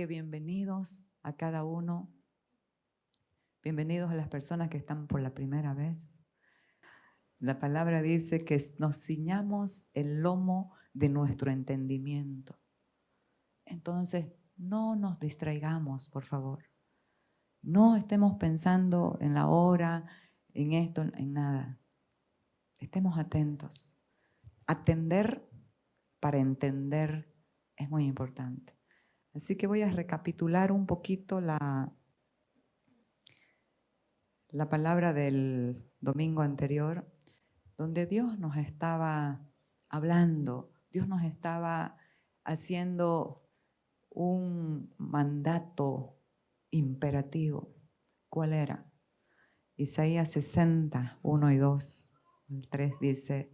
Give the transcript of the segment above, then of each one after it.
Bienvenidos a cada uno, bienvenidos a las personas que están por la primera vez. La palabra dice que nos ciñamos el lomo de nuestro entendimiento. Entonces, no nos distraigamos, por favor. No estemos pensando en la hora, en esto, en nada. Estemos atentos. Atender para entender es muy importante. Así que voy a recapitular un poquito la palabra del domingo anterior, donde Dios nos estaba hablando, Dios nos estaba haciendo un mandato imperativo. ¿Cuál era? Isaías 60, 1 y 2. El 3 dice,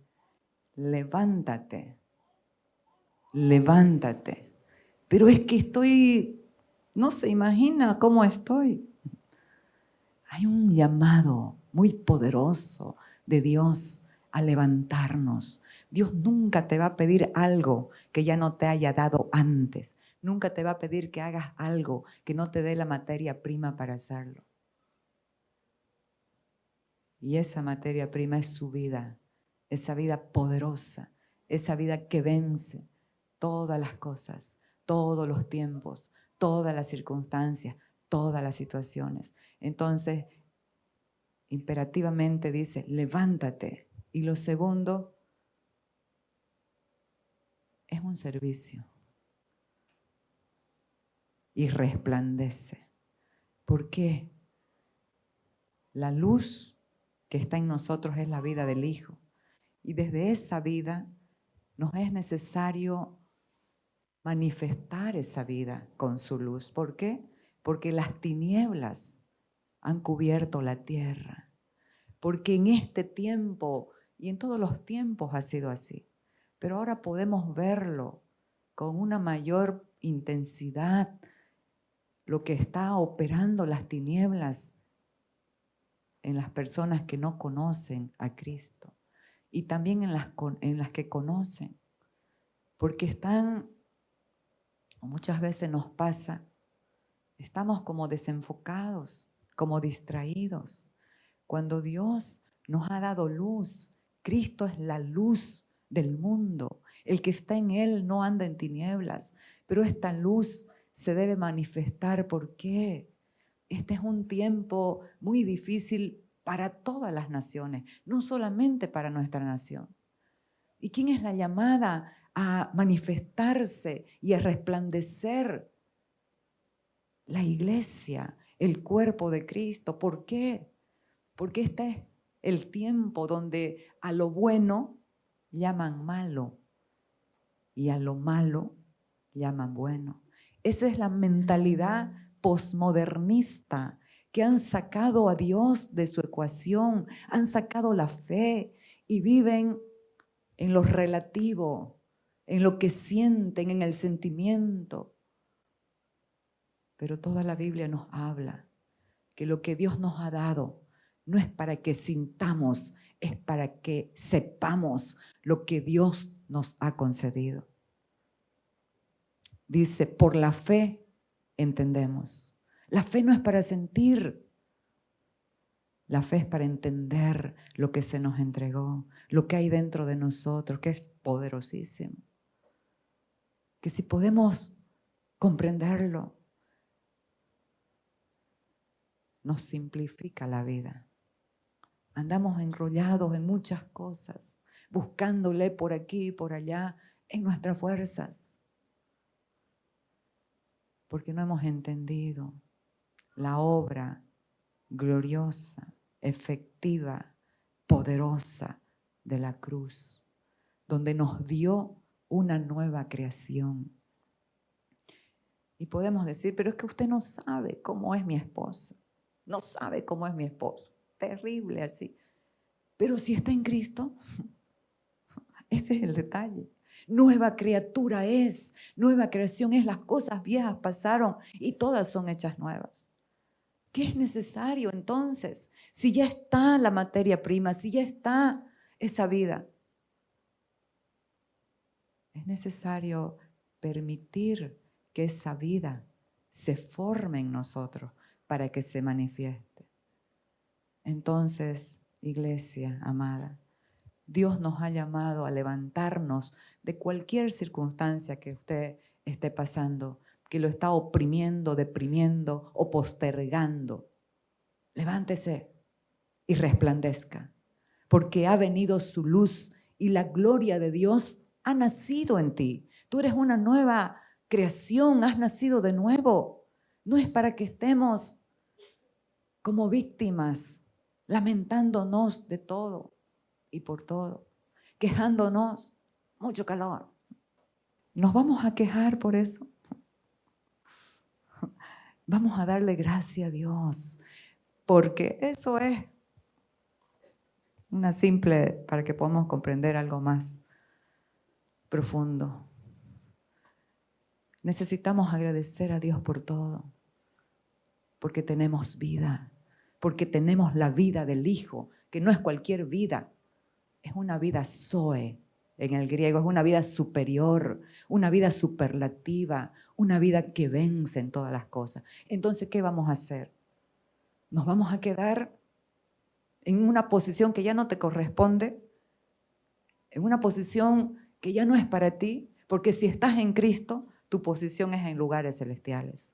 levántate, levántate. Pero es que no se imagina cómo estoy. Hay un llamado muy poderoso de Dios a levantarnos. Dios nunca te va a pedir algo que ya no te haya dado antes. Nunca te va a pedir que hagas algo que no te dé la materia prima para hacerlo. Y esa materia prima es su vida, esa vida poderosa, esa vida que vence todas las cosas, todos los tiempos, todas las circunstancias, todas las situaciones. Entonces, imperativamente dice, levántate. Y lo segundo es un servicio. Y resplandece. ¿Por qué? La luz que está en nosotros es la vida del Hijo. Y desde esa vida nos es necesario manifestar esa vida con su luz. ¿Por qué? Porque las tinieblas han cubierto la tierra. Porque en este tiempo y en todos los tiempos ha sido así. Pero ahora podemos verlo con una mayor intensidad, lo que está operando las tinieblas en las personas que no conocen a Cristo y también en las que conocen. Porque muchas veces nos pasa, estamos como desenfocados, como distraídos. Cuando Dios nos ha dado luz, Cristo es la luz del mundo. El que está en Él no anda en tinieblas, pero esta luz se debe manifestar. ¿Por qué? Este es un tiempo muy difícil para todas las naciones, no solamente para nuestra nación. ¿Y quién es la llamada a manifestarse y a resplandecer? La iglesia, el cuerpo de Cristo. ¿Por qué? Porque este es el tiempo donde a lo bueno llaman malo y a lo malo llaman bueno. Esa es la mentalidad posmodernista que han sacado a Dios de su ecuación, han sacado la fe y viven en lo relativo, en lo que sienten, en el sentimiento. Pero toda la Biblia nos habla que lo que Dios nos ha dado no es para que sintamos, es para que sepamos lo que Dios nos ha concedido. Dice, por la fe entendemos. La fe no es para sentir. La fe es para entender lo que se nos entregó, lo que hay dentro de nosotros, que es poderosísimo. Que si podemos comprenderlo, nos simplifica la vida. Andamos enrollados en muchas cosas, buscándole por aquí y por allá en nuestras fuerzas, porque no hemos entendido la obra gloriosa, efectiva, poderosa de la cruz, donde nos dio una nueva creación. Y podemos decir, pero es que usted no sabe cómo es mi esposa, no sabe cómo es mi esposo. Terrible así. Pero si está en Cristo, ese es el detalle. Nueva criatura es, nueva creación es, las cosas viejas pasaron y todas son hechas nuevas. ¿Qué es necesario entonces? Si ya está la materia prima, si ya está esa vida, es necesario permitir que esa vida se forme en nosotros para que se manifieste. Entonces, iglesia amada, Dios nos ha llamado a levantarnos de cualquier circunstancia que usted esté pasando, que lo está oprimiendo, deprimiendo o postergando. Levántese y resplandezca, porque ha venido su luz y la gloria de Dios ha nacido en ti. Tú eres una nueva creación, has nacido de nuevo. No es para que estemos como víctimas, lamentándonos de todo y por todo, quejándonos, mucho calor. ¿Nos vamos a quejar por eso? Vamos a darle gracias a Dios, porque eso es una simple, para que podamos comprender algo más profundo. Necesitamos agradecer a Dios por todo, porque tenemos vida, porque tenemos la vida del Hijo, que no es cualquier vida, es una vida zoe en el griego, es una vida superior, una vida superlativa, una vida que vence en todas las cosas. Entonces, ¿qué vamos a hacer? ¿Nos vamos a quedar en una posición que ya no te corresponde? ¿En una posición que ya no es para ti? Porque si estás en Cristo, tu posición es en lugares celestiales.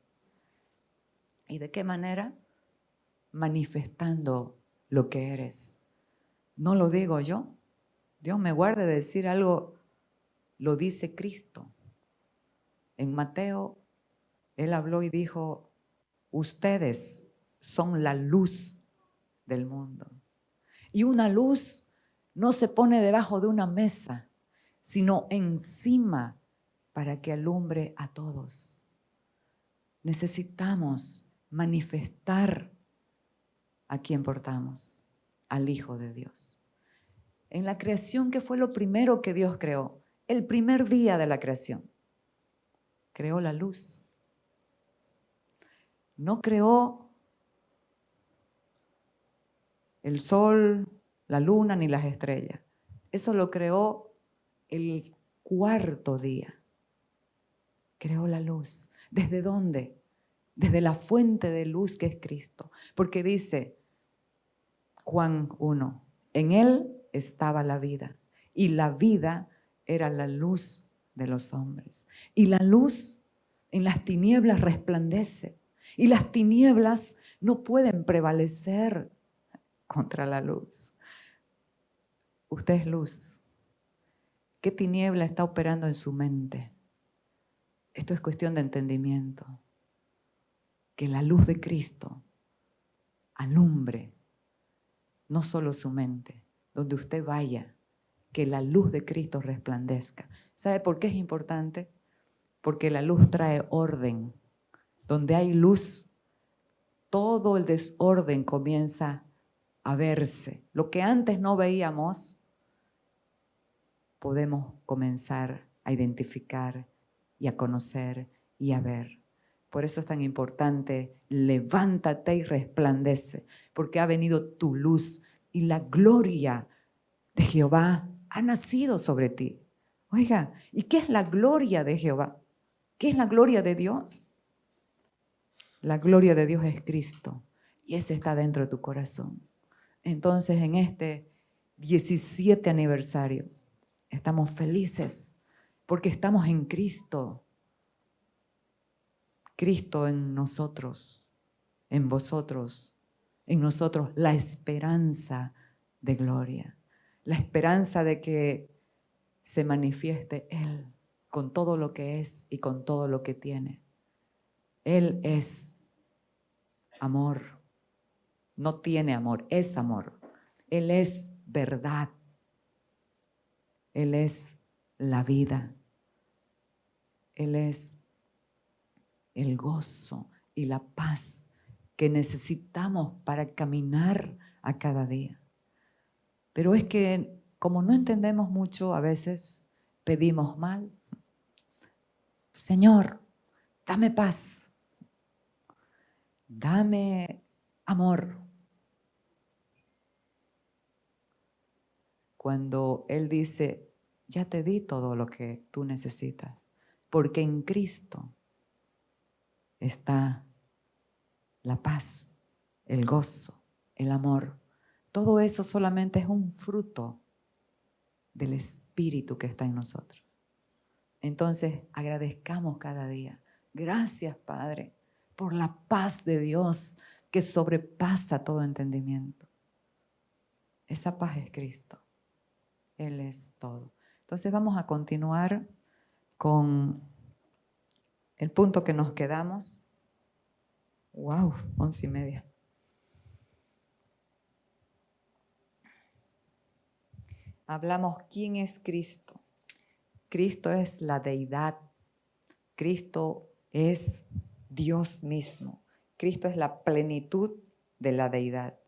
¿Y de qué manera? Manifestando lo que eres. No lo digo yo. Dios me guarde de decir algo, lo dice Cristo. En Mateo, Él habló y dijo, ustedes son la luz del mundo. Y una luz no se pone debajo de una mesa, sino encima para que alumbre a todos. Necesitamos manifestar a quien portamos, al Hijo de Dios. En la creación, ¿qué fue lo primero que Dios creó? El primer día de la creación. Creó la luz. No creó el sol, la luna ni las estrellas. Eso lo creó el cuarto día. Creó la luz. ¿Desde dónde? Desde la fuente de luz que es Cristo. Porque dice Juan 1, en Él estaba la vida y la vida era la luz de los hombres. Y la luz en las tinieblas resplandece y las tinieblas no pueden prevalecer contra la luz. Usted es luz. ¿Qué tiniebla está operando en su mente? Esto es cuestión de entendimiento. Que la luz de Cristo alumbre no solo su mente, donde usted vaya, que la luz de Cristo resplandezca. ¿Sabe por qué es importante? Porque la luz trae orden. Donde hay luz, todo el desorden comienza a verse. Lo que antes no veíamos, podemos comenzar a identificar y a conocer y a ver. Por eso es tan importante, levántate y resplandece, porque ha venido tu luz y la gloria de Jehová ha nacido sobre ti. Oiga, ¿y qué es la gloria de Jehová? ¿Qué es la gloria de Dios? La gloria de Dios es Cristo y ese está dentro de tu corazón. Entonces, en este 17 aniversario, estamos felices porque estamos en Cristo. Cristo en nosotros, en vosotros, en nosotros, la esperanza de gloria. La esperanza de que se manifieste Él con todo lo que es y con todo lo que tiene. Él es amor. No tiene amor, es amor. Él es verdad. Él es la vida. Él es el gozo y la paz que necesitamos para caminar a cada día. Pero es que como no entendemos mucho, a veces pedimos mal. Señor, dame paz. Dame amor. Cuando Él dice, ya te di todo lo que tú necesitas, porque en Cristo está la paz, el gozo, el amor. Todo eso solamente es un fruto del Espíritu que está en nosotros. Entonces, agradezcamos cada día. Gracias, Padre, por la paz de Dios que sobrepasa todo entendimiento. Esa paz es Cristo. Él es todo. Entonces vamos a continuar con el punto que nos quedamos. ¡Wow! 11:30. Hablamos quién es Cristo. Cristo es la deidad. Cristo es Dios mismo. Cristo es la plenitud de la deidad.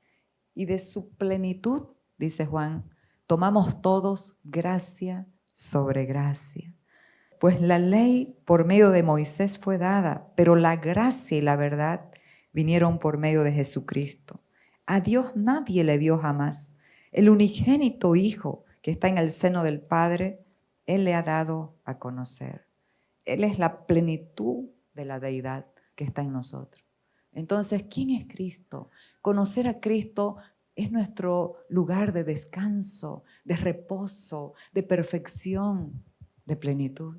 Y de su plenitud, dice Juan, tomamos todos gracia sobre gracia. Pues la ley por medio de Moisés fue dada, pero la gracia y la verdad vinieron por medio de Jesucristo. A Dios nadie le vio jamás. El unigénito Hijo que está en el seno del Padre, Él le ha dado a conocer. Él es la plenitud de la deidad que está en nosotros. Entonces, ¿quién es Cristo? Conocer a Cristo es nuestro lugar de descanso, de reposo, de perfección, de plenitud.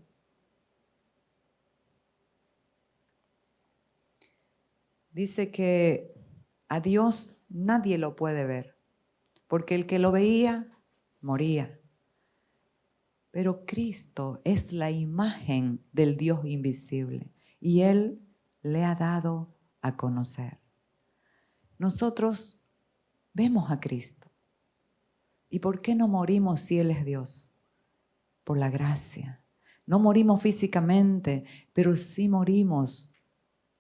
Dice que a Dios nadie lo puede ver, porque el que lo veía, moría. Pero Cristo es la imagen del Dios invisible y Él le ha dado a conocer. Nosotros vemos a Cristo. ¿Y por qué no morimos si Él es Dios? Por la gracia. No morimos físicamente, pero sí morimos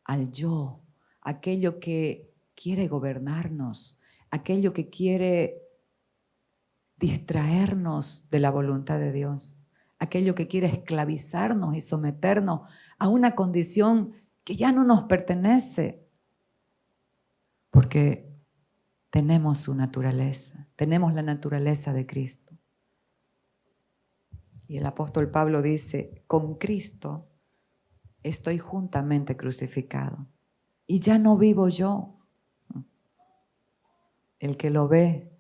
al yo, aquello que quiere gobernarnos, aquello que quiere distraernos de la voluntad de Dios, aquello que quiere esclavizarnos y someternos a una condición que ya no nos pertenece, porque tenemos su naturaleza, tenemos la naturaleza de Cristo. Y el apóstol Pablo dice, con Cristo estoy juntamente crucificado y ya no vivo yo. El que lo ve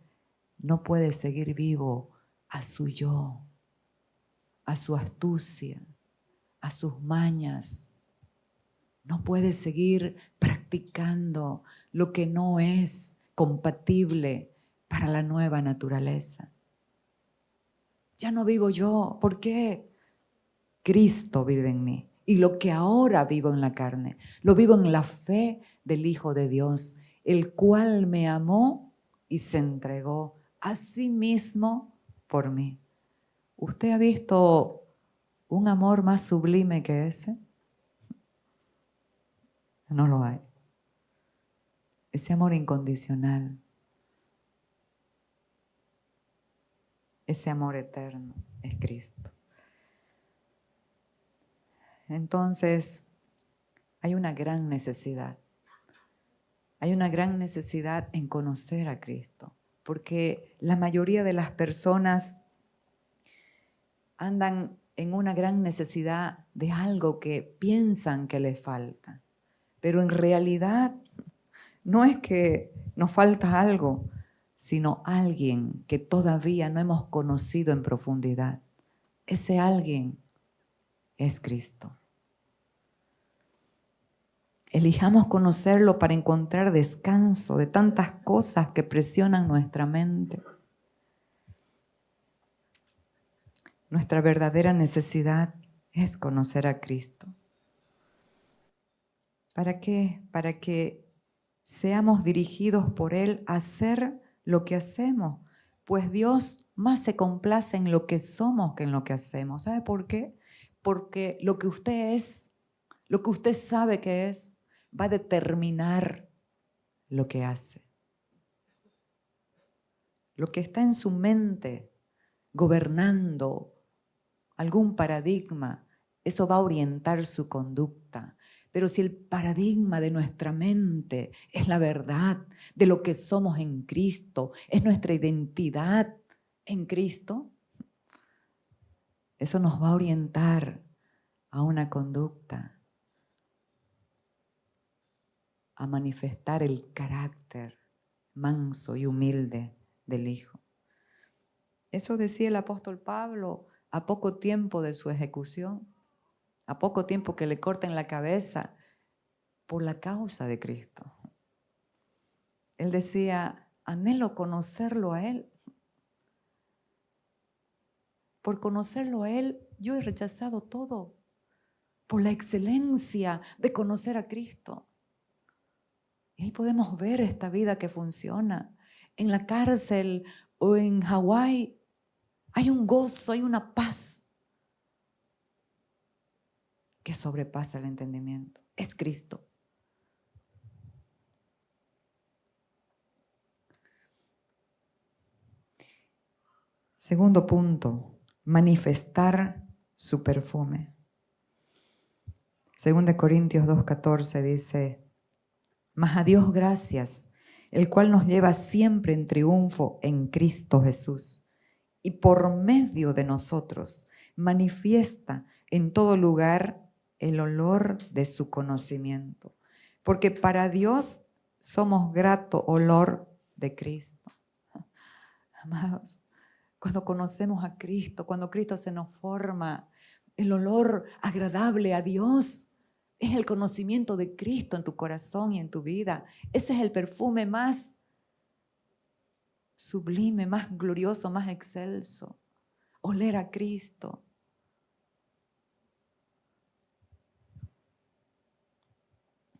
no puede seguir vivo a su yo, a su astucia, a sus mañas. No puede seguir practicando lo que no es compatible para la nueva naturaleza. Ya no vivo yo. ¿Por qué? Cristo vive en mí. Y lo que ahora vivo en la carne, lo vivo en la fe del Hijo de Dios, el cual me amó y se entregó a sí mismo por mí. ¿Usted ha visto un amor más sublime que ese? No lo hay. Ese amor incondicional. Ese amor eterno es Cristo. Entonces, hay una gran necesidad. Hay una gran necesidad en conocer a Cristo, porque la mayoría de las personas andan en una gran necesidad de algo que piensan que les falta, pero en realidad no es que nos falta algo, sino alguien que todavía no hemos conocido en profundidad. Ese alguien es Cristo. Elijamos conocerlo para encontrar descanso de tantas cosas que presionan nuestra mente. Nuestra verdadera necesidad es conocer a Cristo. ¿Para qué? Para que seamos dirigidos por Él a hacer lo que hacemos. Pues Dios más se complace en lo que somos que en lo que hacemos. ¿Sabe por qué? Porque lo que usted es, lo que usted sabe que es, va a determinar lo que hace. Lo que está en su mente gobernando algún paradigma, eso va a orientar su conducta. Pero si el paradigma de nuestra mente es la verdad de lo que somos en Cristo, es nuestra identidad en Cristo, eso nos va a orientar a una conducta a manifestar el carácter manso y humilde del Hijo. Eso decía el apóstol Pablo a poco tiempo de su ejecución, a poco tiempo que le corten la cabeza por la causa de Cristo. Él decía, anhelo conocerlo a Él. Por conocerlo a Él, yo he rechazado todo. Por la excelencia de conocer a Cristo. Y ahí podemos ver esta vida que funciona. En la cárcel o en Hawái hay un gozo, hay una paz que sobrepasa el entendimiento. Es Cristo. Segundo punto, manifestar su perfume. 2 Corintios 2:14 dice, mas a Dios gracias, el cual nos lleva siempre en triunfo en Cristo Jesús, y por medio de nosotros manifiesta en todo lugar el olor de su conocimiento. Porque para Dios somos grato olor de Cristo. Amados, cuando conocemos a Cristo, cuando Cristo se nos forma, el olor agradable a Dios es el conocimiento de Cristo en tu corazón y en tu vida. Ese es el perfume más sublime, más glorioso, más excelso. Oler a Cristo.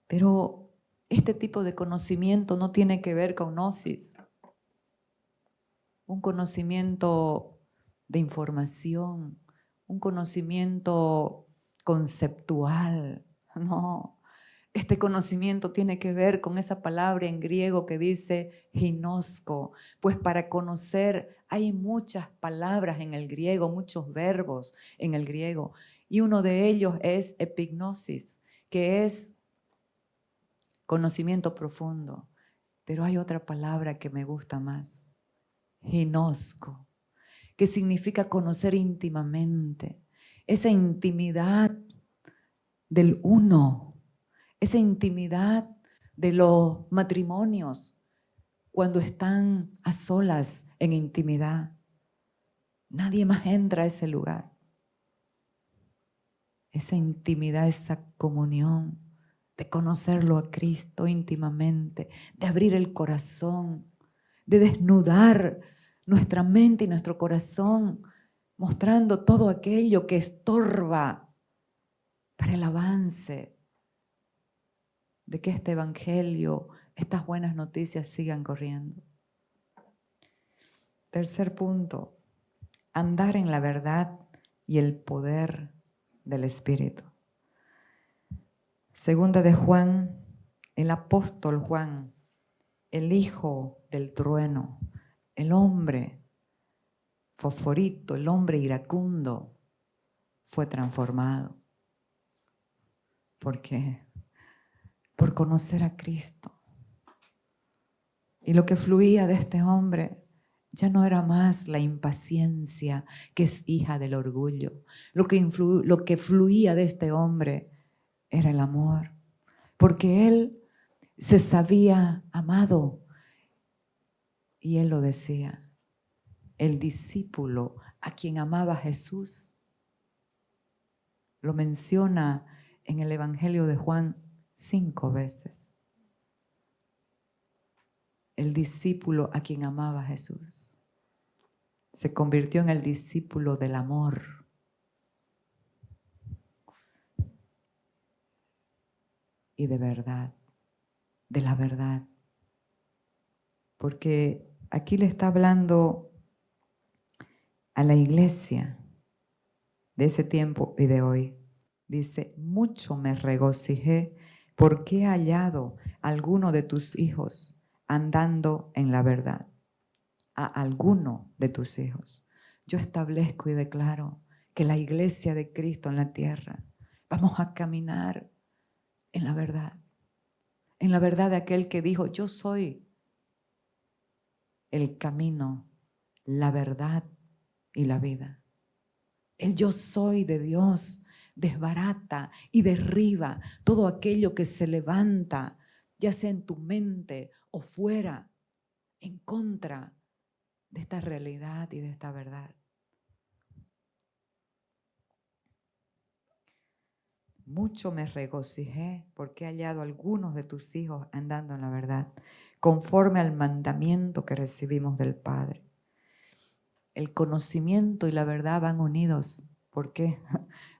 Pero este tipo de conocimiento no tiene que ver con gnosis. Un conocimiento de información, un conocimiento conceptual. No, este conocimiento tiene que ver con esa palabra en griego que dice ginosko. Pues para conocer hay muchas palabras en el griego, muchos verbos en el griego. Y uno de ellos es epignosis, que es conocimiento profundo. Pero hay otra palabra que me gusta más. Ginosko, que significa conocer íntimamente, esa intimidad del uno, esa intimidad de los matrimonios cuando están a solas en intimidad. Nadie más entra a ese lugar. Esa intimidad, esa comunión de conocerlo a Cristo íntimamente, de abrir el corazón, de desnudar nuestra mente y nuestro corazón, mostrando todo aquello que estorba para el avance de que este evangelio, estas buenas noticias sigan corriendo. Tercer punto, andar en la verdad y el poder del Espíritu. Segunda de Juan, el apóstol Juan, el hijo del trueno, el hombre fosforito, el hombre iracundo, fue transformado. ¿Por qué? Por conocer a Cristo. Y lo que fluía de este hombre ya no era más la impaciencia que es hija del orgullo. Lo que fluía de este hombre era el amor. Porque él se sabía amado. Y él lo decía. El discípulo a quien amaba Jesús lo menciona en el Evangelio de Juan 5 veces. El discípulo a quien amaba Jesús se convirtió en el discípulo del amor. Y de verdad, de la verdad. Porque aquí le está hablando a la iglesia de ese tiempo y de hoy. Dice, mucho me regocijé porque he hallado a alguno de tus hijos andando en la verdad. A alguno de tus hijos. Yo establezco y declaro que la iglesia de Cristo en la tierra vamos a caminar en la verdad de aquel que dijo, yo soy el camino, la verdad y la vida. El yo soy de Dios desbarata y derriba todo aquello que se levanta, ya sea en tu mente o fuera, en contra de esta realidad y de esta verdad. Mucho me regocijé porque he hallado a algunos de tus hijos andando en la verdad, conforme al mandamiento que recibimos del Padre. El conocimiento y la verdad van unidos. ¿Por qué?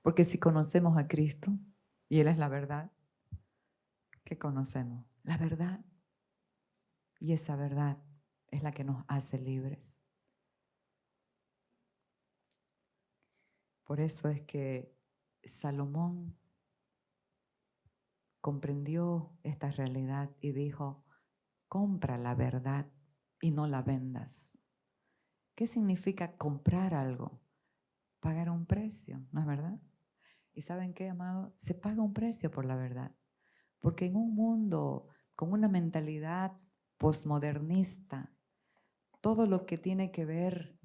Porque si conocemos a Cristo y Él es la verdad, ¿qué conocemos? La verdad. Y esa verdad es la que nos hace libres. Por eso es que Salomón comprendió esta realidad y dijo, compra la verdad y no la vendas. ¿Qué significa comprar algo? Pagar un precio, ¿no es verdad? ¿Y saben qué, amado? Se paga un precio por la verdad. Porque en un mundo con una mentalidad posmodernista, todo lo que tiene que ver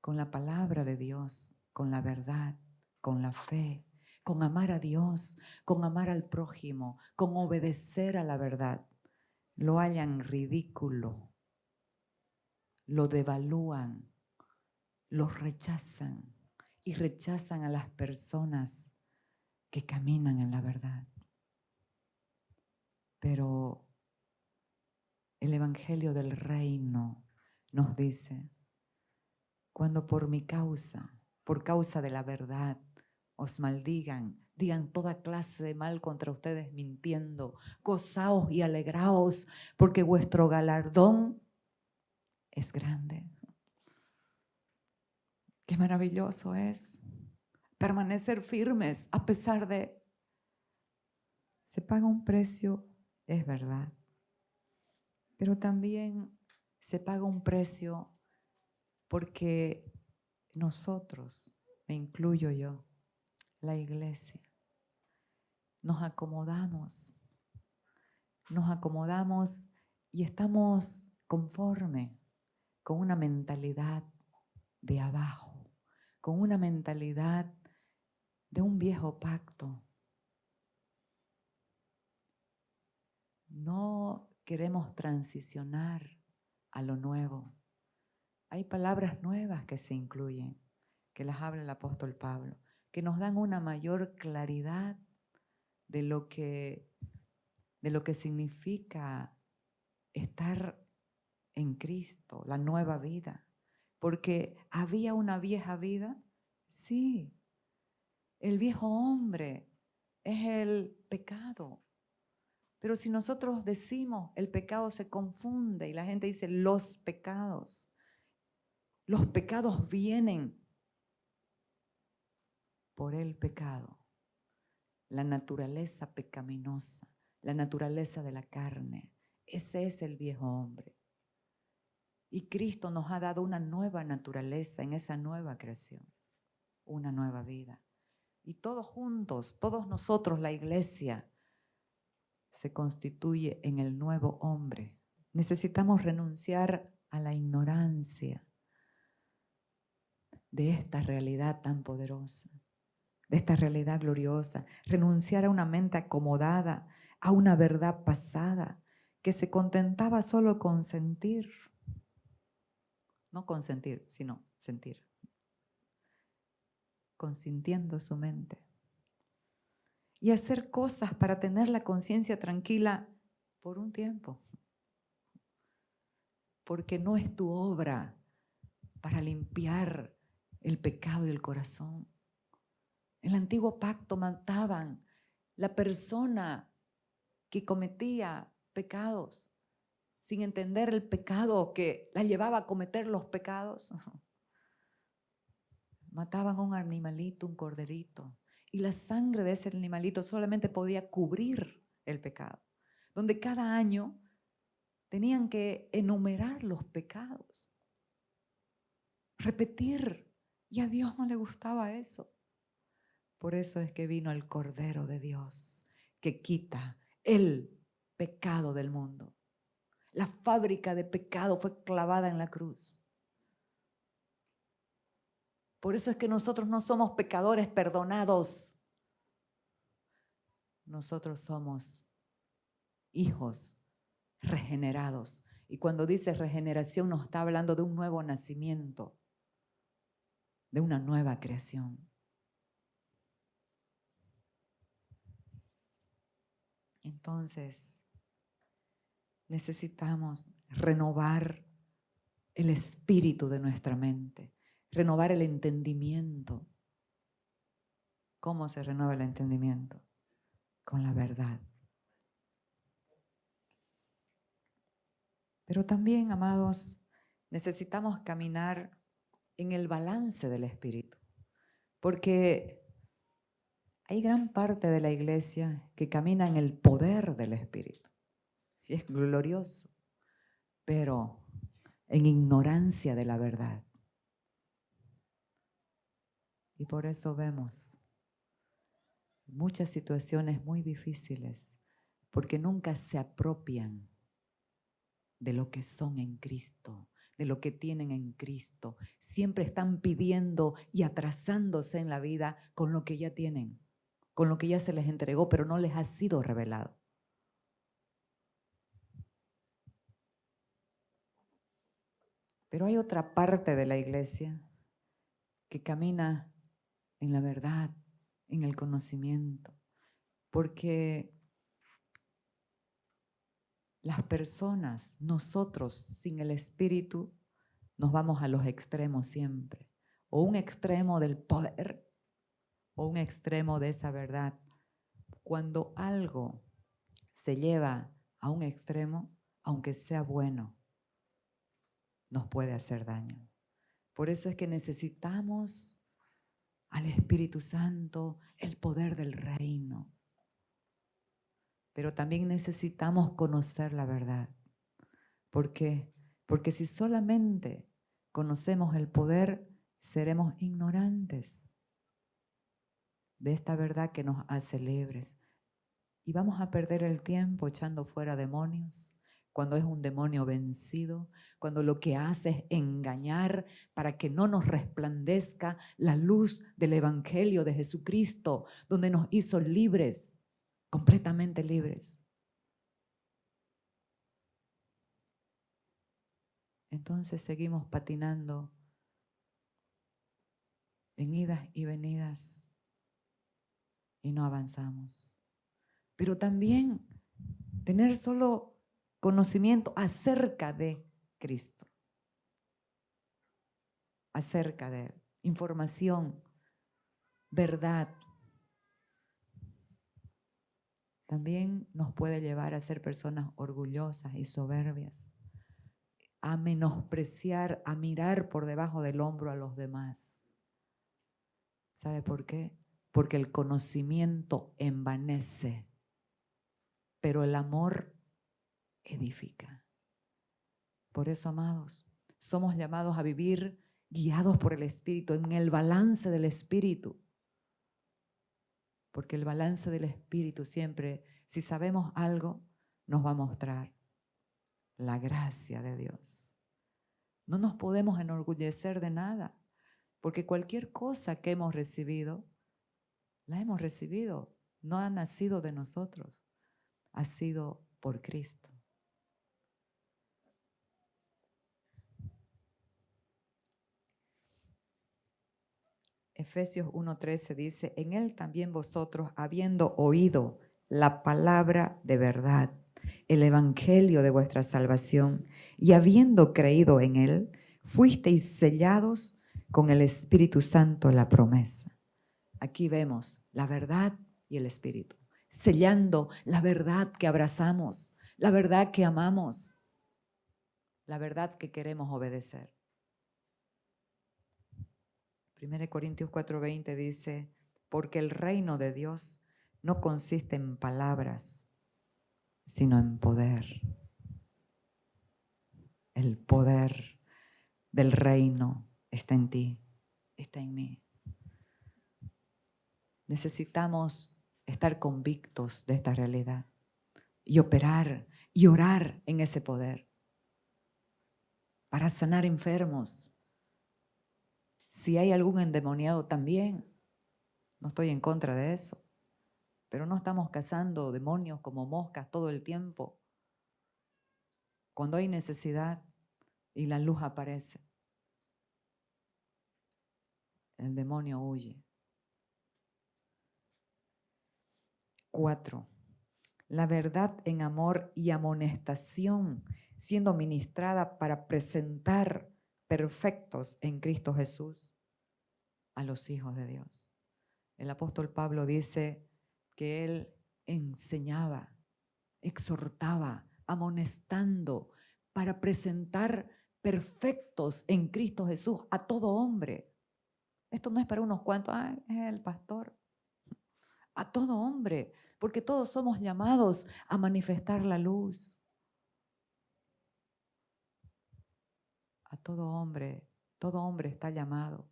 con la palabra de Dios, con la verdad, con la fe, con amar a Dios, con amar al prójimo, con obedecer a la verdad, lo hallan ridículo, lo devalúan, lo rechazan y rechazan a las personas que caminan en la verdad. Pero el Evangelio del Reino nos dice, cuando por mi causa, por causa de la verdad, os maldigan, digan toda clase de mal contra ustedes mintiendo, gozaos y alegraos, porque vuestro galardón es grande. Qué maravilloso es permanecer firmes a pesar de... Se paga un precio, es verdad, pero también se paga un precio porque nosotros, me incluyo yo, la iglesia, nos acomodamos y estamos conformes con una mentalidad de abajo, con una mentalidad de un viejo pacto. No queremos transicionar a lo nuevo. Hay palabras nuevas que se incluyen, que las habla el apóstol Pablo, que nos dan una mayor claridad de lo que significa estar en Cristo, la nueva vida. Porque había una vieja vida, sí. El viejo hombre es el pecado. Pero si nosotros decimos el pecado se confunde y la gente dice los pecados vienen por el pecado, la naturaleza pecaminosa, la naturaleza de la carne. Ese es el viejo hombre. Y Cristo nos ha dado una nueva naturaleza en esa nueva creación, una nueva vida. Y todos juntos, todos nosotros, la iglesia, se constituye en el nuevo hombre. Necesitamos renunciar a la ignorancia de esta realidad tan poderosa, de esta realidad gloriosa, renunciar a una mente acomodada, a una verdad pasada que se contentaba solo con sentir, no consentir, sino sentir, consintiendo su mente, y hacer cosas para tener la conciencia tranquila por un tiempo, porque no es tu obra para limpiar el pecado y el corazón. En el antiguo pacto mataban la persona que cometía pecados sin entender el pecado que la llevaba a cometer los pecados. Mataban a un animalito, un corderito, y la sangre de ese animalito solamente podía cubrir el pecado, donde cada año tenían que enumerar los pecados, repetir, y a Dios no le gustaba eso. Por eso es que vino el Cordero de Dios, que quita el pecado del mundo. La fábrica de pecado fue clavada en la cruz. Por eso es que nosotros no somos pecadores perdonados. Nosotros somos hijos regenerados. Y cuando dice regeneración nos está hablando de un nuevo nacimiento, de una nueva creación. Entonces, necesitamos renovar el espíritu de nuestra mente, renovar el entendimiento. ¿Cómo se renueva el entendimiento? Con la verdad. Pero también, amados, necesitamos caminar en el balance del espíritu, porque hay gran parte de la iglesia que camina en el poder del espíritu. Y es glorioso, pero en ignorancia de la verdad. Y por eso vemos muchas situaciones muy difíciles, porque nunca se apropian de lo que son en Cristo, de lo que tienen en Cristo. Siempre están pidiendo y atrasándose en la vida con lo que ya tienen, con lo que ya se les entregó, pero no les ha sido revelado. Pero hay otra parte de la iglesia que camina en la verdad, en el conocimiento, porque las personas, nosotros sin el Espíritu, nos vamos a los extremos siempre, o un extremo del poder, o un extremo de esa verdad. Cuando algo se lleva a un extremo, aunque sea bueno, nos puede hacer daño. Por eso es que necesitamos al Espíritu Santo, el poder del reino. Pero también necesitamos conocer la verdad. ¿Por qué? Porque si solamente conocemos el poder, seremos ignorantes de esta verdad que nos hace libres. Y vamos a perder el tiempo echando fuera demonios, cuando es un demonio vencido, cuando lo que hace es engañar para que no nos resplandezca la luz del Evangelio de Jesucristo, donde nos hizo libres, completamente libres. Entonces seguimos patinando en idas y venidas y no avanzamos. Pero también tener solo conocimiento acerca de Cristo, acerca de información, verdad, también nos puede llevar a ser personas orgullosas y soberbias, a menospreciar, a mirar por debajo del hombro a los demás. ¿Sabe por qué? Porque el conocimiento envanece, pero el amor edifica. Por eso, amados, somos llamados a vivir guiados por el Espíritu, en el balance del Espíritu. Porque el balance del Espíritu siempre, si sabemos algo, nos va a mostrar la gracia de Dios. No nos podemos enorgullecer de nada, porque cualquier cosa que hemos recibido, la hemos recibido. No ha nacido de nosotros, ha sido por Cristo. Efesios 1:13 dice, en Él también vosotros, habiendo oído la palabra de verdad, el evangelio de vuestra salvación, y habiendo creído en Él, fuisteis sellados con el Espíritu Santo la promesa. Aquí vemos la verdad y el Espíritu, sellando la verdad que abrazamos, la verdad que amamos, la verdad que queremos obedecer. 1 Corintios 4:20 dice, porque el reino de Dios no consiste en palabras, sino en poder. El poder del reino está en ti, está en mí. Necesitamos estar convictos de esta realidad y operar y orar en ese poder para sanar enfermos. Si hay algún endemoniado también, no estoy en contra de eso, pero no estamos cazando demonios como moscas todo el tiempo. Cuando hay necesidad y la luz aparece, el demonio huye. 4. La verdad en amor y amonestación, siendo ministrada para presentar perfectos en Cristo Jesús a los hijos de Dios. El apóstol Pablo dice que él enseñaba, exhortaba, amonestando para presentar perfectos en Cristo Jesús a todo hombre. Esto no es para unos cuantos, es el pastor. A todo hombre, porque todos somos llamados a manifestar la luz. A todo hombre está llamado.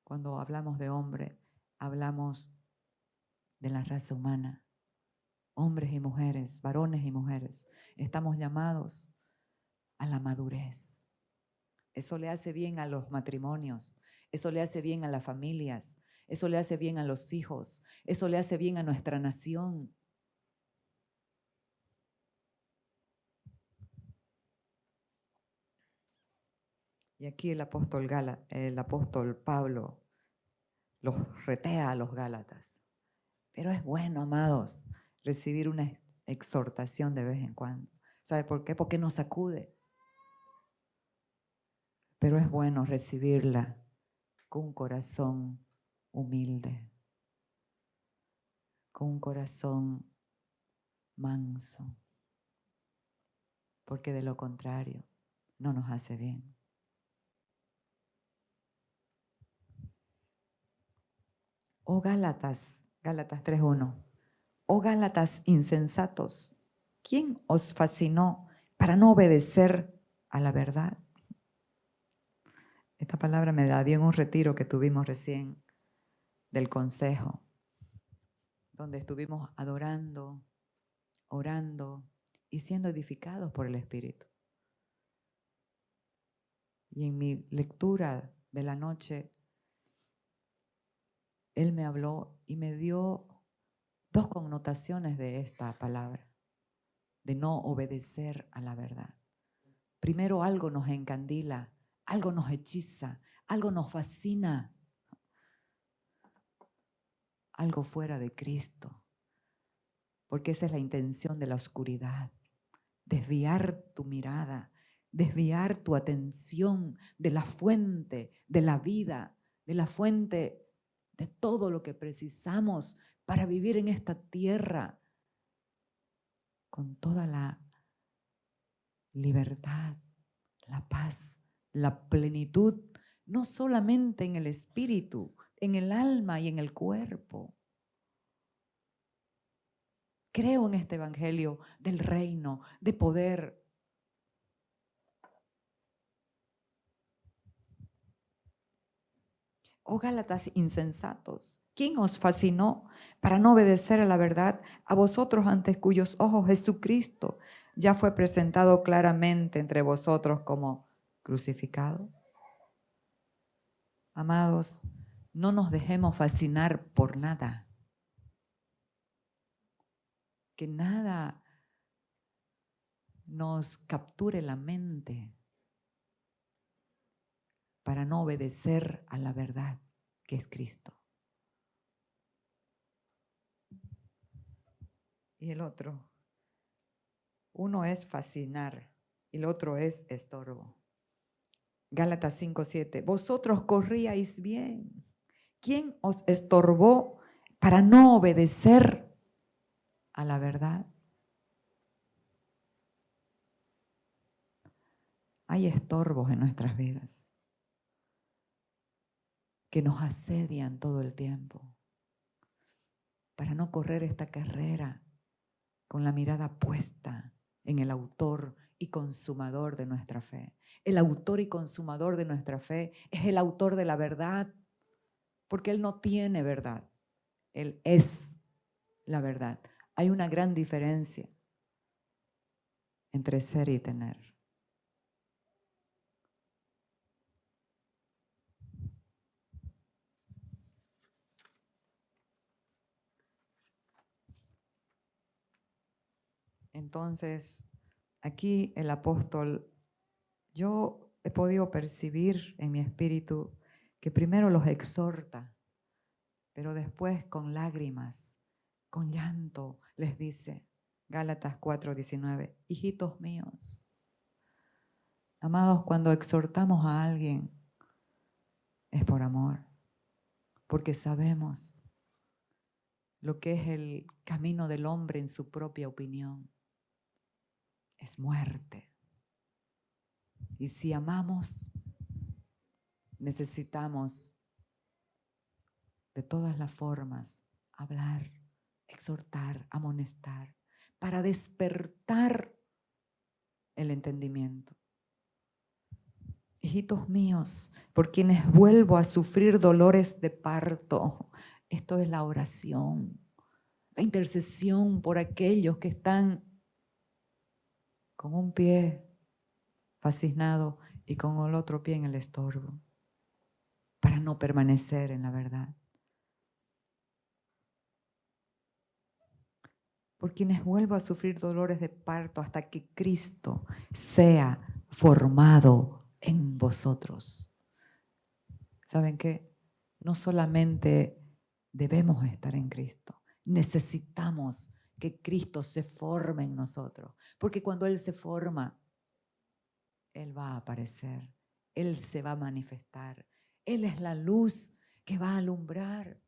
Cuando hablamos de hombre, hablamos de la raza humana. Hombres y mujeres, varones y mujeres, estamos llamados a la madurez. Eso le hace bien a los matrimonios, eso le hace bien a las familias, eso le hace bien a los hijos, eso le hace bien a nuestra nación. Y aquí el apóstol Pablo los retea a los Gálatas. Pero es bueno, amados, recibir una exhortación de vez en cuando. ¿Sabe por qué? Porque nos sacude. Pero es bueno recibirla con un corazón humilde, con un corazón manso, porque de lo contrario no nos hace bien. Oh Gálatas 3:1. Oh Gálatas insensatos, ¿quién os fascinó para no obedecer a la verdad? Esta palabra me la dio en un retiro que tuvimos recién del consejo, donde estuvimos adorando, orando y siendo edificados por el Espíritu. Y en mi lectura de la noche, Él me habló y me dio dos connotaciones de esta palabra, de no obedecer a la verdad. Primero, algo nos encandila, algo nos hechiza, algo nos fascina, algo fuera de Cristo, porque esa es la intención de la oscuridad, desviar tu mirada, desviar tu atención de la fuente de la vida, de la fuente de todo lo que precisamos para vivir en esta tierra con toda la libertad, la paz, la plenitud, no solamente en el espíritu, en el alma y en el cuerpo. Creo en este evangelio del reino, de poder. Oh Gálatas insensatos, ¿quién os fascinó para no obedecer a la verdad? A vosotros ante cuyos ojos Jesucristo ya fue presentado claramente entre vosotros como crucificado. Amados, no nos dejemos fascinar por nada. Que nada nos capture la mente para no obedecer a la verdad que es Cristo. Y el otro, uno es fascinar y el otro es estorbo. Gálatas 5:7, vosotros corríais bien. ¿Quién os estorbó para no obedecer a la verdad? Hay estorbos en nuestras vidas que nos asedian todo el tiempo para no correr esta carrera con la mirada puesta en el autor y consumador de nuestra fe. El autor y consumador de nuestra fe es el autor de la verdad, porque Él no tiene verdad, Él es la verdad. Hay una gran diferencia entre ser y tener. Entonces, aquí el apóstol, yo he podido percibir en mi espíritu que primero los exhorta, pero después con lágrimas, con llanto, les dice, Gálatas 4:19, hijitos míos, amados, cuando exhortamos a alguien es por amor, porque sabemos lo que es el camino del hombre en su propia opinión. Es muerte. Y si amamos, necesitamos de todas las formas hablar, exhortar, amonestar, para despertar el entendimiento. Hijitos míos, por quienes vuelvo a sufrir dolores de parto, esto es la oración, la intercesión por aquellos que están con un pie fascinado y con el otro pie en el estorbo, para no permanecer en la verdad. Por quienes vuelvo a sufrir dolores de parto hasta que Cristo sea formado en vosotros. ¿Saben qué? No solamente debemos estar en Cristo, necesitamos que Cristo se forme en nosotros, porque cuando Él se forma, Él va a aparecer, Él se va a manifestar, Él es la luz que va a alumbrar.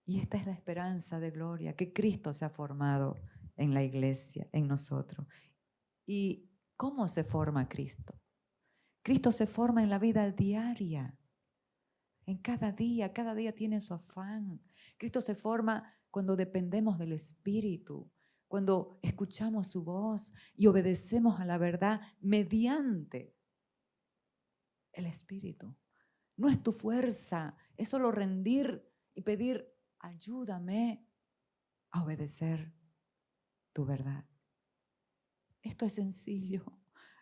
Y esta es la esperanza de gloria, que Cristo se ha formado en la iglesia, en nosotros. ¿Y cómo se forma Cristo? Cristo se forma en la vida diaria, en cada día tiene su afán. Cristo se forma cuando dependemos del Espíritu, cuando escuchamos su voz y obedecemos a la verdad mediante el Espíritu. No es tu fuerza, es solo rendir y pedir, ayúdame a obedecer tu verdad. Esto es sencillo,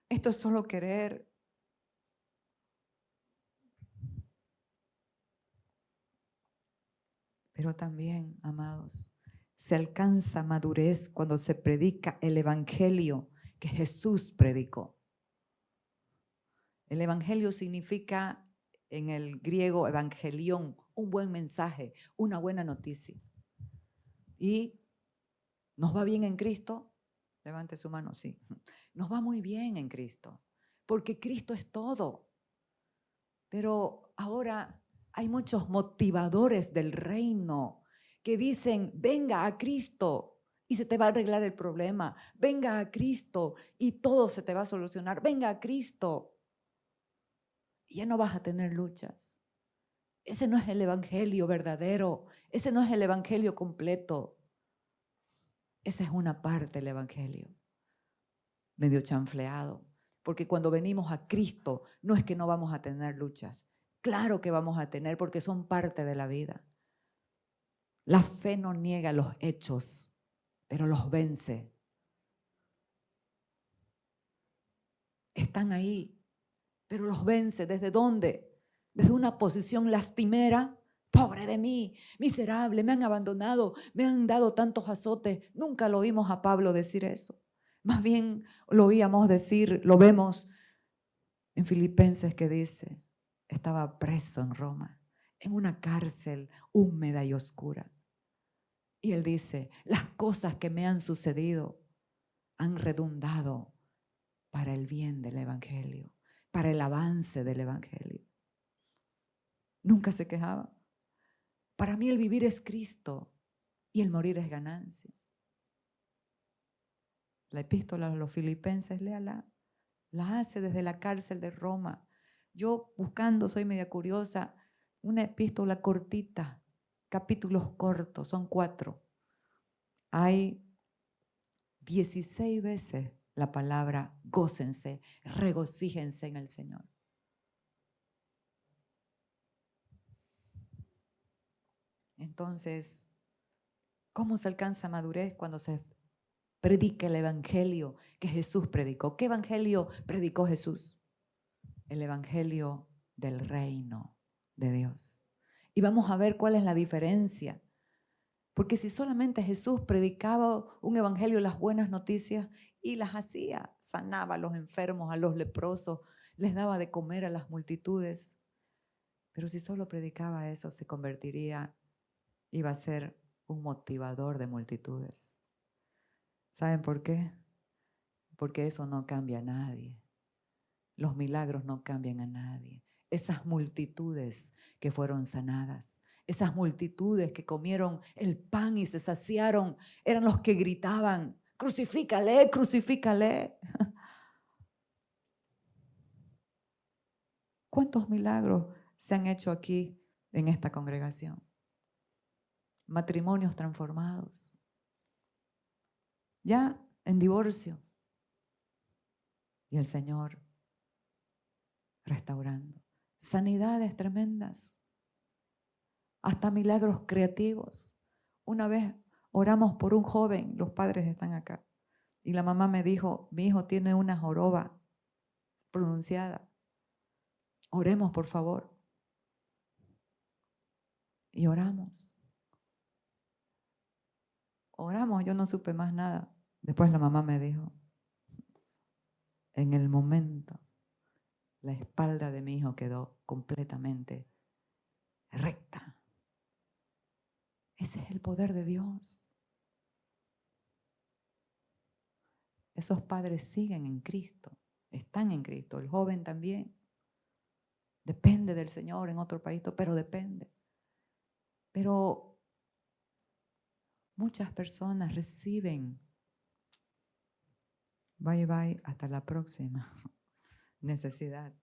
esto es solo querer. Pero también, amados, se alcanza madurez cuando se predica el evangelio que Jesús predicó. El evangelio significa en el griego evangelión, un buen mensaje, una buena noticia. ¿Y nos va bien en Cristo? Levante su mano, sí. Nos va muy bien en Cristo, porque Cristo es todo. Pero ahora hay muchos motivadores del reino que dicen, venga a Cristo y se te va a arreglar el problema. Venga a Cristo y todo se te va a solucionar. Venga a Cristo y ya no vas a tener luchas. Ese no es el evangelio verdadero. Ese no es el evangelio completo. Esa es una parte del evangelio, medio chanfleado. Porque cuando venimos a Cristo, no es que no vamos a tener luchas. Claro que vamos a tener, porque son parte de la vida. La fe no niega los hechos, pero los vence. Están ahí, pero los vence. ¿Desde dónde? Desde una posición lastimera. Pobre de mí, miserable, me han abandonado, me han dado tantos azotes. Nunca lo oímos a Pablo decir eso. Más bien lo oíamos decir, lo vemos en Filipenses que dice, estaba preso en Roma, en una cárcel húmeda y oscura. Y él dice, las cosas que me han sucedido han redundado para el bien del evangelio, para el avance del evangelio. Nunca se quejaba. Para mí el vivir es Cristo y el morir es ganancia. La epístola a los Filipenses, léala, la hace desde la cárcel de Roma. Yo buscando, soy media curiosa, una epístola cortita, capítulos cortos, son 4. Hay 16 veces la palabra gócense, regocíjense en el Señor. Entonces, ¿cómo se alcanza madurez cuando se predica el evangelio que Jesús predicó? ¿Qué evangelio predicó Jesús? El evangelio del reino de Dios. Y vamos a ver cuál es la diferencia. Porque si solamente Jesús predicaba un evangelio, las buenas noticias, y las hacía, sanaba a los enfermos, a los leprosos, les daba de comer a las multitudes. Pero si solo predicaba eso, se convertiría, iba a ser un motivador de multitudes. ¿Saben por qué? Porque eso no cambia a nadie. Los milagros no cambian a nadie. Esas multitudes que fueron sanadas, esas multitudes que comieron el pan y se saciaron, eran los que gritaban, crucifícale, crucifícale. ¿Cuántos milagros se han hecho aquí en esta congregación? Matrimonios transformados, ya en divorcio, y el Señor restaurando. Sanidades tremendas, hasta milagros creativos. Una vez oramos por un joven, los padres están acá, y la mamá me dijo, mi hijo tiene una joroba pronunciada. Oremos, por favor. Y oramos. Oramos, yo no supe más nada. Después la mamá me dijo, en el momento, la espalda de mi hijo quedó completamente recta. Ese es el poder de Dios. Esos padres siguen en Cristo, están en Cristo, el joven también. Depende del Señor en otro país, pero depende. Pero muchas personas reciben, bye bye, hasta la próxima necesidad.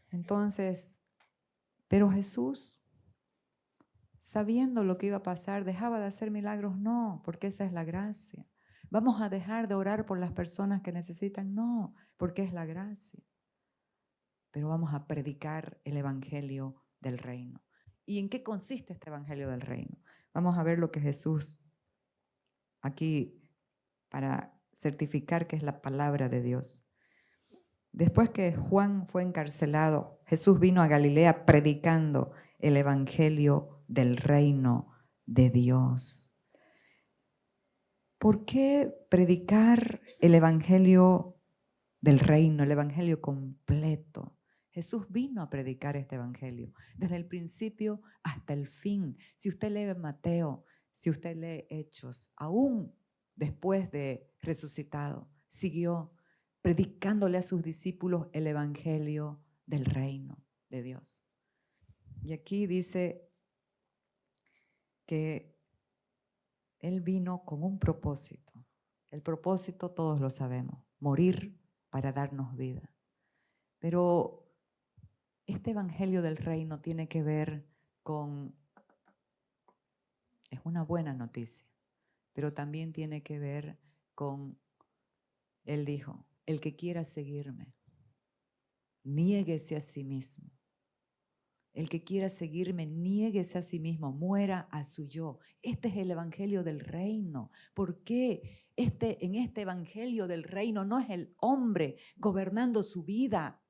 Entonces, pero Jesús, sabiendo lo que iba a pasar, ¿dejaba de hacer milagros? No, porque esa es la gracia. ¿Vamos a dejar de orar por las personas que necesitan? No, porque es la gracia. Pero vamos a predicar el evangelio del reino. ¿Y en qué consiste este evangelio del reino? Vamos a ver lo que Jesús, aquí para certificar que es la palabra de Dios. Después que Juan fue encarcelado, Jesús vino a Galilea predicando el evangelio del reino de Dios. ¿Por qué predicar el evangelio del reino, el evangelio completo? Jesús vino a predicar este evangelio desde el principio hasta el fin. Si usted lee Mateo, si usted lee Hechos, aún después de resucitado, siguió predicándole a sus discípulos el evangelio del reino de Dios. Y aquí dice que Él vino con un propósito. El propósito todos lo sabemos, morir para darnos vida. Pero este evangelio del reino tiene que ver con, es una buena noticia, pero también tiene que ver con, Él dijo, el que quiera seguirme, niéguese a sí mismo. El que quiera seguirme, niéguese a sí mismo, muera a su yo. Este es el evangelio del reino. ¿Por qué? En este evangelio del reino no es el hombre gobernando su vida,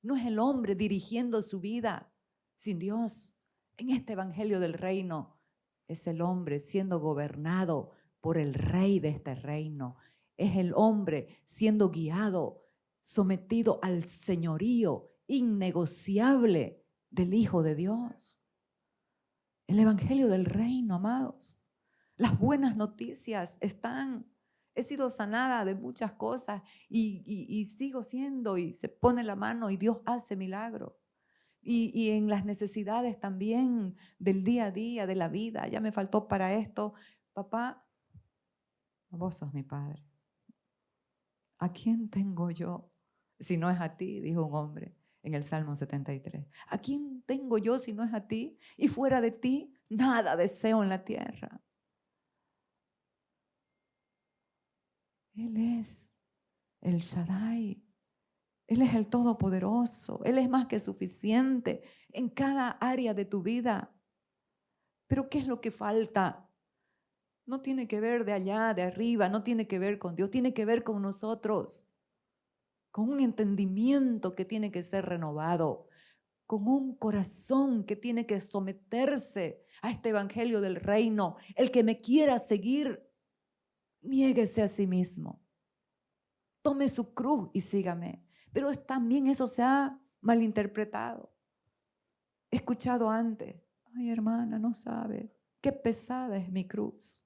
no es el hombre dirigiendo su vida sin Dios. En este evangelio del reino es el hombre siendo gobernado por el rey de este reino. Es el hombre siendo guiado, sometido al señorío innegociable del Hijo de Dios. El evangelio del reino, amados. Las buenas noticias están. He sido sanada de muchas cosas y sigo siendo, y se pone la mano y Dios hace milagros. Y en las necesidades también del día a día, de la vida. Ya me faltó para esto. Papá, vos sos mi padre. ¿A quién tengo yo? Si no es a ti, dijo un hombre en el Salmo 73. ¿A quién tengo yo si no es a ti? Y fuera de ti, nada deseo en la tierra. Él es el Shaddai. Él es el Todopoderoso. Él es más que suficiente en cada área de tu vida. Pero ¿qué es lo que falta? No tiene que ver de allá, de arriba, no tiene que ver con Dios, tiene que ver con nosotros, con un entendimiento que tiene que ser renovado, con un corazón que tiene que someterse a este evangelio del reino. El que me quiera seguir, niéguese a sí mismo. Tome su cruz y sígame. Pero también eso se ha malinterpretado. He escuchado antes, ay hermana, no sabe qué pesada es mi cruz.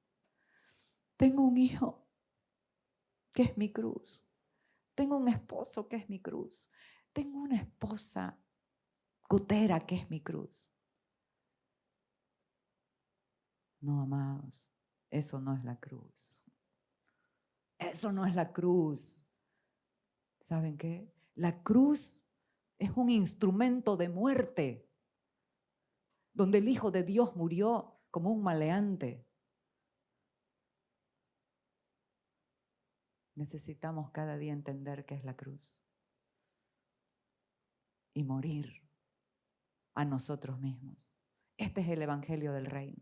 Tengo un hijo que es mi cruz. Tengo un esposo que es mi cruz. Tengo una esposa gotera que es mi cruz. No, amados, eso no es la cruz. Eso no es la cruz. ¿Saben qué? La cruz es un instrumento de muerte, donde el Hijo de Dios murió como un maleante. Necesitamos cada día entender qué es la cruz y morir a nosotros mismos. Este es el evangelio del reino.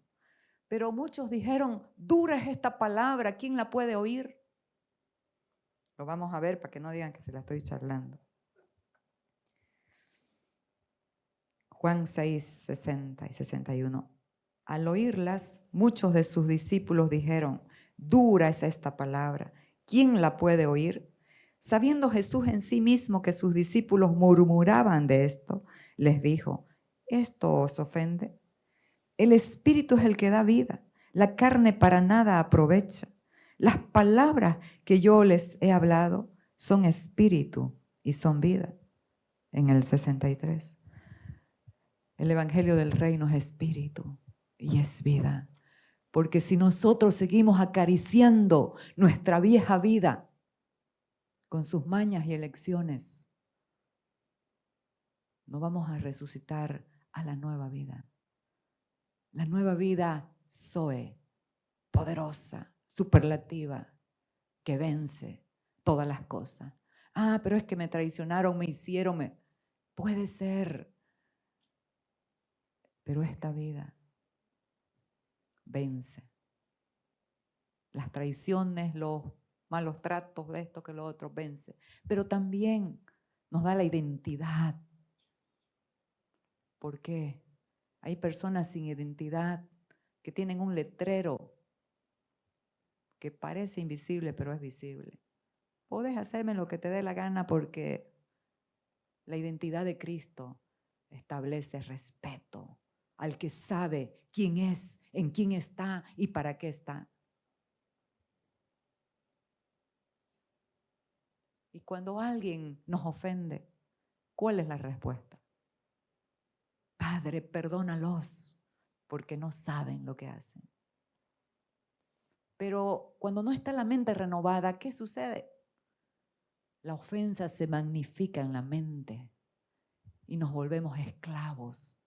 Pero muchos dijeron, dura es esta palabra, ¿quién la puede oír? Lo vamos a ver para que no digan que se la estoy charlando. Juan 6, 60 y 61. Al oírlas, muchos de sus discípulos dijeron, dura es esta palabra, ¿quién la puede oír? Sabiendo Jesús en sí mismo que sus discípulos murmuraban de esto, les dijo, ¿esto os ofende? El Espíritu es el que da vida, la carne para nada aprovecha. Las palabras que yo les he hablado son espíritu y son vida. En el 63. El evangelio del reino es espíritu y es vida. Porque si nosotros seguimos acariciando nuestra vieja vida con sus mañas y elecciones, no vamos a resucitar a la nueva vida. La nueva vida Zoe, poderosa, superlativa, que vence todas las cosas. Ah, pero es que me traicionaron, me hicieron. Puede ser, pero esta vida vence. Las traiciones, los malos tratos, de esto que lo otro, vence. Pero también nos da la identidad. ¿Por qué? Hay personas sin identidad que tienen un letrero que parece invisible, pero es visible. Puedes hacerme lo que te dé la gana porque la identidad de Cristo establece respeto al que sabe quién es, en quién está y para qué está. Y cuando alguien nos ofende, ¿cuál es la respuesta? Padre, perdónalos porque no saben lo que hacen. Pero cuando no está la mente renovada, ¿qué sucede? La ofensa se magnifica en la mente y nos volvemos esclavos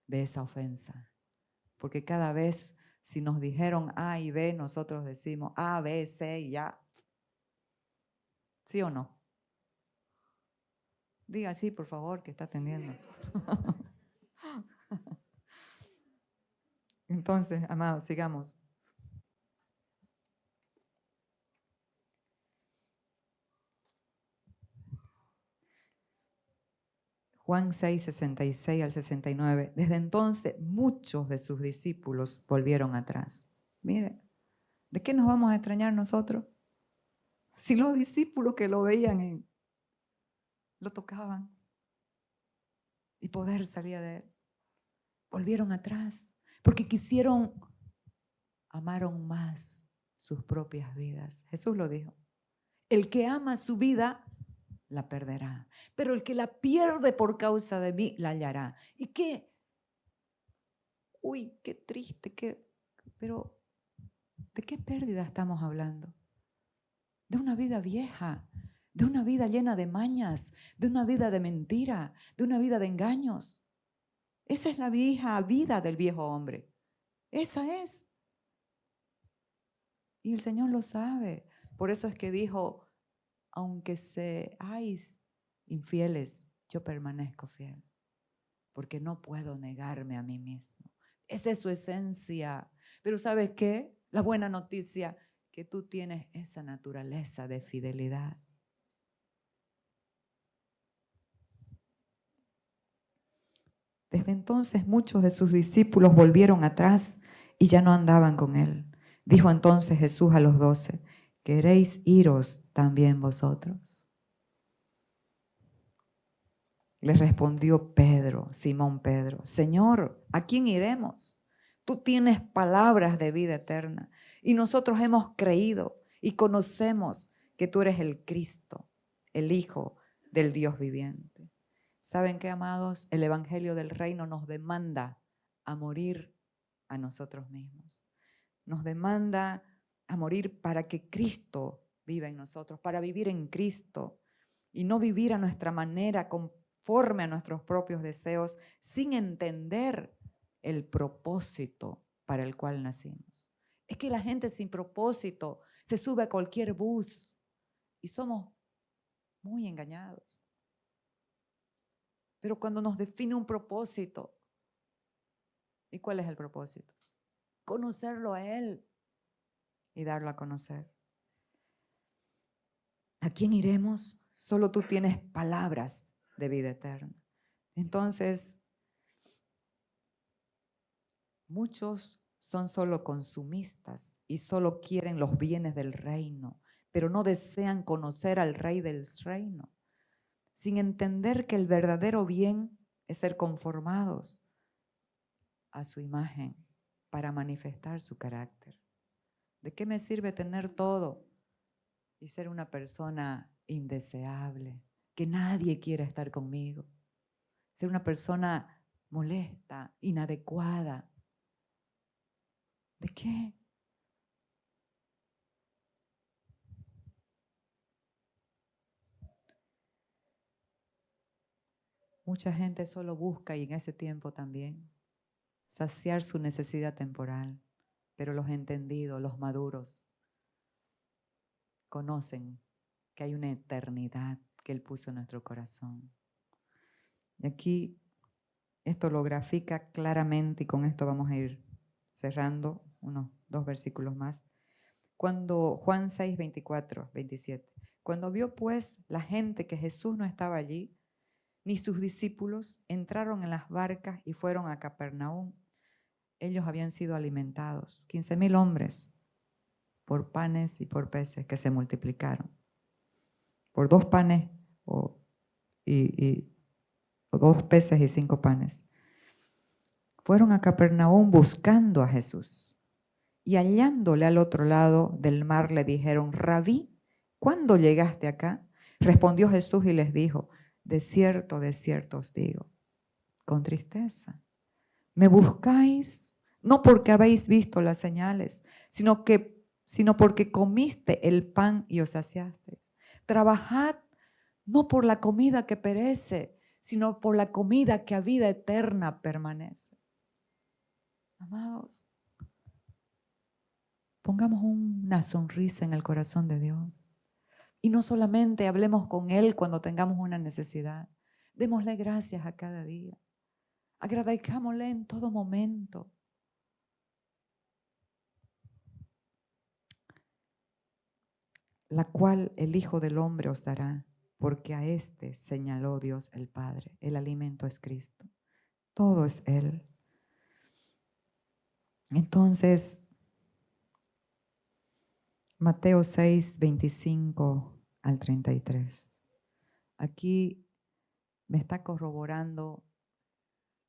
de esa ofensa. Porque cada vez si nos dijeron A y B, nosotros decimos A, B, C y ya. ¿Sí o no? Diga sí, por favor, que está atendiendo. Entonces, amados, sigamos. Juan 6, 66 al 69. Desde entonces, muchos de sus discípulos volvieron atrás. Mire, ¿de qué nos vamos a extrañar nosotros? Si los discípulos que lo veían lo tocaban y poder salía de él. Volvieron atrás porque amaron más sus propias vidas. Jesús lo dijo. El que ama su vida, la perderá. Pero el que la pierde por causa de mí, la hallará. ¿Y qué? Uy, qué triste, pero ¿de qué pérdida estamos hablando? De una vida vieja, de una vida llena de mañas, de una vida de mentira, de una vida de engaños. Esa es la vieja vida del viejo hombre. Esa es. Y el Señor lo sabe. Por eso es que dijo, aunque seáis infieles, yo permanezco fiel. Porque no puedo negarme a mí mismo. Esa es su esencia. Pero ¿sabes qué? La buena noticia, que tú tienes esa naturaleza de fidelidad. Desde entonces muchos de sus discípulos volvieron atrás y ya no andaban con él. Dijo entonces Jesús a los 12, ¿queréis iros también vosotros? Les respondió Pedro, Simón Pedro, Señor, ¿a quién iremos? Tú tienes palabras de vida eterna y nosotros hemos creído y conocemos que tú eres el Cristo, el Hijo del Dios viviente. ¿Saben qué, amados? El Evangelio del Reino nos demanda a morir a nosotros mismos. Nos demanda a morir para que Cristo viva en nosotros, para vivir en Cristo y no vivir a nuestra manera conforme a nuestros propios deseos sin entender el propósito para el cual nacimos. Es que la gente sin propósito se sube a cualquier bus y somos muy engañados. Pero cuando nos define un propósito, ¿y cuál es el propósito? Conocerlo a Él y darlo a conocer. ¿A quién iremos? Solo tú tienes palabras de vida eterna. Entonces, muchos son solo consumistas y solo quieren los bienes del reino, pero no desean conocer al Rey del reino, sin entender que el verdadero bien es ser conformados a su imagen para manifestar su carácter. ¿De qué me sirve tener todo y ser una persona indeseable, que nadie quiera estar conmigo? Ser una persona molesta, inadecuada. ¿De qué? Mucha gente solo busca, y en ese tiempo también, saciar su necesidad temporal, pero los entendidos, los maduros, conocen que hay una eternidad que Él puso en nuestro corazón. Y aquí esto lo grafica claramente y con esto vamos a ir cerrando unos 2 versículos más. Cuando Juan 6, 24, 27. Cuando vio pues la gente que Jesús no estaba allí, ni sus discípulos, entraron en las barcas y fueron a Capernaum. Ellos habían sido alimentados, 15,000 hombres, por panes y por peces que se multiplicaron. Por 2 panes o 2 peces y 5 panes. Fueron a Capernaum buscando a Jesús. Y hallándole al otro lado del mar le dijeron, Rabí, ¿cuándo llegaste acá? Respondió Jesús y les dijo, de cierto os digo, con tristeza. Me buscáis no porque habéis visto las señales, sino porque comiste el pan y os saciasteis. Trabajad no por la comida que perece, sino por la comida que a vida eterna permanece. Amados, pongamos una sonrisa en el corazón de Dios. Y no solamente hablemos con Él cuando tengamos una necesidad. Démosle gracias a cada día. Agradezcámosle en todo momento. La cual el Hijo del Hombre os dará, porque a este señaló Dios el Padre. El alimento es Cristo. Todo es Él. Entonces, Mateo 6, 25 al 33. Aquí me está corroborando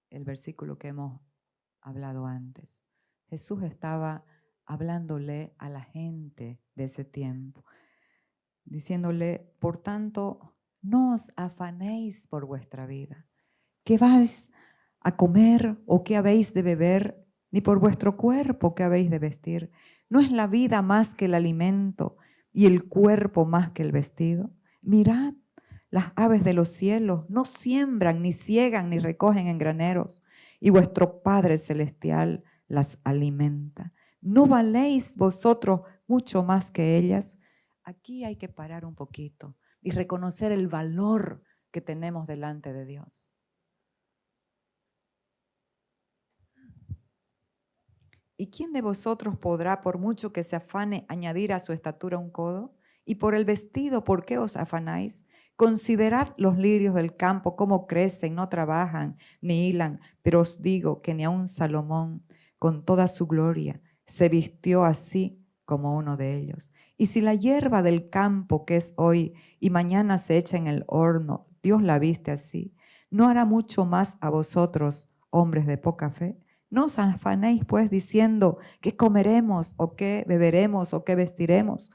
el versículo que hemos hablado antes. Jesús estaba hablándole a la gente de ese tiempo, diciéndole, por tanto, no os afanéis por vuestra vida. ¿Qué vais a comer o qué habéis de beber? Ni por vuestro cuerpo qué habéis de vestir. ¿No es la vida más que el alimento y el cuerpo más que el vestido? Mirad, las aves de los cielos no siembran, ni ciegan, ni recogen en graneros, y vuestro Padre Celestial las alimenta. ¿No valéis vosotros mucho más que ellas? Aquí hay que parar un poquito y reconocer el valor que tenemos delante de Dios. ¿Y quién de vosotros podrá, por mucho que se afane, añadir a su estatura un codo? Y por el vestido, ¿por qué os afanáis? Considerad los lirios del campo, cómo crecen, no trabajan ni hilan, pero os digo que ni aun Salomón, con toda su gloria, se vistió así como uno de ellos. Y si la hierba del campo que es hoy y mañana se echa en el horno, Dios la viste así, ¿no hará mucho más a vosotros, hombres de poca fe? No os afanéis pues diciendo qué comeremos o qué beberemos o qué vestiremos.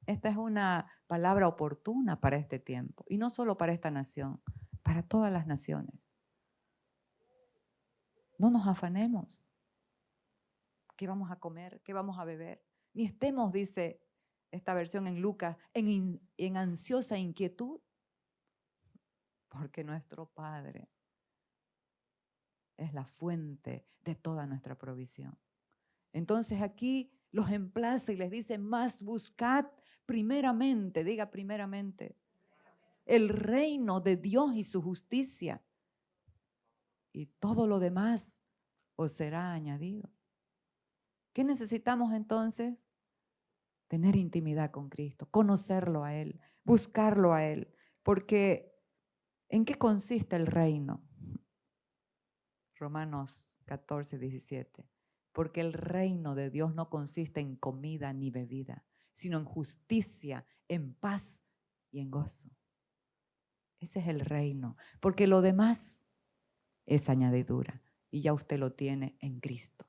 Esta es una palabra oportuna para este tiempo y no solo para esta nación, para todas las naciones. No nos afanemos. ¿Qué vamos a comer? ¿Qué vamos a beber? Ni estemos, dice esta versión en Lucas, en ansiosa inquietud, porque nuestro Padre es la fuente de toda nuestra provisión. Entonces aquí los emplaza y les dice, más buscad primeramente, diga primeramente, el reino de Dios y su justicia, y todo lo demás os será añadido. ¿Qué necesitamos entonces? Tener intimidad con Cristo, conocerlo a Él, buscarlo a Él, porque ¿en qué consiste el reino? Romanos 14, 17. Porque el reino de Dios no consiste en comida ni bebida, sino en justicia, en paz y en gozo. Ese es el reino, porque lo demás es añadidura y ya usted lo tiene en Cristo.